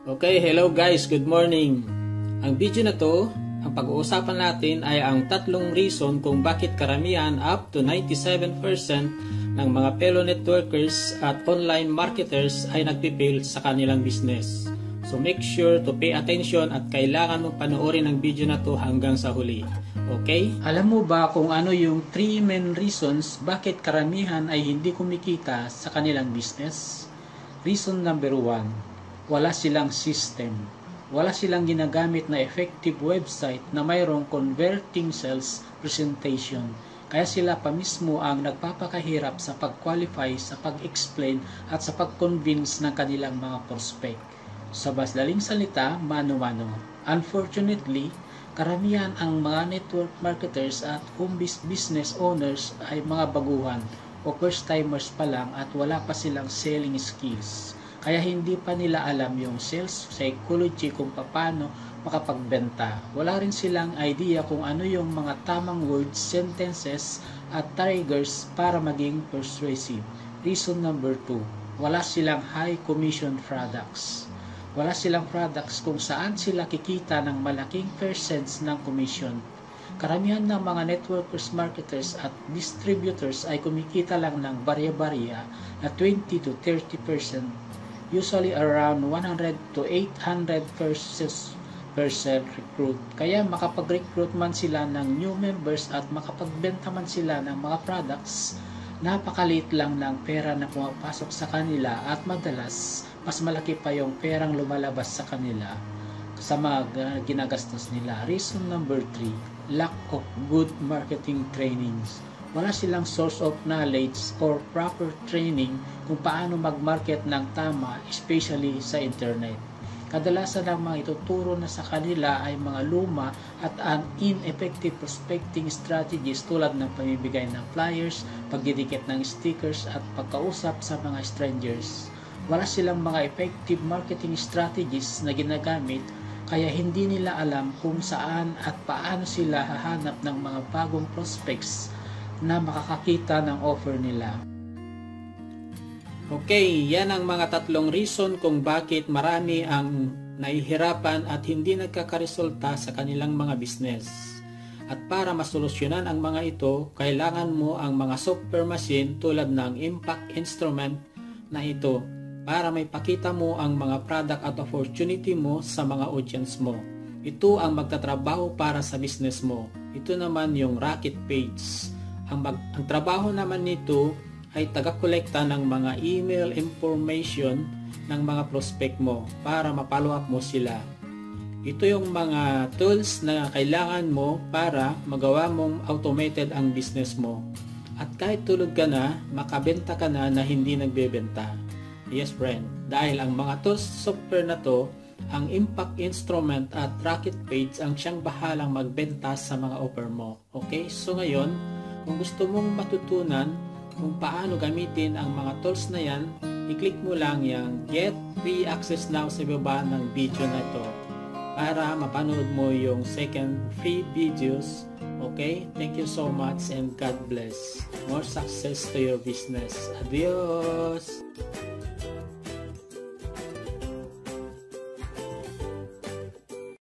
Okay, hello guys, good morning. Ang video na to, ang pag-uusapan natin ay ang tatlong reason kung bakit karamihan up to 97% ng mga fellow networkers at online marketers ay nagpifail sa kanilang business. So make sure to pay attention at kailangan mong panoorin ang video na to hanggang sa huli. Okay? Alam mo ba kung ano yung 3 main reasons bakit karamihan ay hindi kumikita sa kanilang business? Reason number 1. Wala silang system. Wala silang ginagamit na effective website na mayroong converting sales presentation. Kaya sila pa mismo ang nagpapakahirap sa pag-qualify, sa pag-explain at sa pag-convince ng kanilang mga prospect. Sa madaling salita, mano-mano. Unfortunately, karamihan ang mga network marketers at home business owners ay mga baguhan o first timers pa lang at wala pa silang selling skills. Kaya hindi pa nila alam yung sales psychology kung paano makapagbenta. Wala rin silang idea kung ano yung mga tamang words, sentences at triggers para maging persuasive. Reason number 2, wala silang high commission products. Wala silang products kung saan sila kikita ng malaking percents ng commission. Karamihan ng mga networkers, marketers at distributors ay kumikita lang ng barya-barya na 20 to 30%. Usually around 100 to 800 per recruit. Kaya makapag-recruit man sila ng new members at makapagbenta man sila ng mga products, napakaliit lang ng pera na pumapasok sa kanila at madalas mas malaki pa yung perang lumalabas sa kanila sa mga ginagastos nila. Reason number 3, lack of good marketing trainings. Wala silang source of knowledge or proper training kung paano mag-market ng tama, especially sa internet. Kadalasan ang mga ituturo na sa kanila ay mga luma at ineffective prospecting strategies tulad ng pamibigay ng flyers, pagdidikit ng stickers at pagkausap sa mga strangers. Wala silang mga effective marketing strategies na ginagamit kaya hindi nila alam kung saan at paano sila hahanap ng mga bagong prospects na makakakita ng offer nila. Okay, yan ang mga tatlong reason kung bakit marami ang nahihirapan at hindi nagkakaresulta sa kanilang mga business. At para masolusyonan ang mga ito, kailangan mo ang mga software machine tulad ng impact instrument na ito para may pakita mo ang mga product at opportunity mo sa mga audience mo. Ito ang magtatrabaho para sa business mo. Ito naman yung Rocket Page. Ang trabaho naman nito ay taga-kolekta ng mga email information ng mga prospect mo para ma-follow up mo sila. Ito yung mga tools na kailangan mo para magawa mong automated ang business mo. At kahit tulog ka na, makabenta ka na hindi nagbebenta. Yes friend, dahil ang mga tools software na to, ang impact instrument at Rocket Page ang siyang bahalang magbenta sa mga offer mo. Okay, so ngayon, kung gusto mong matutunan kung paano gamitin ang mga tools na yan, i-click mo lang yung Get Free Access Now sa baba ng video na ito para mapanood mo yung second free videos. Okay? Thank you so much and God bless. More success to your business. Adios!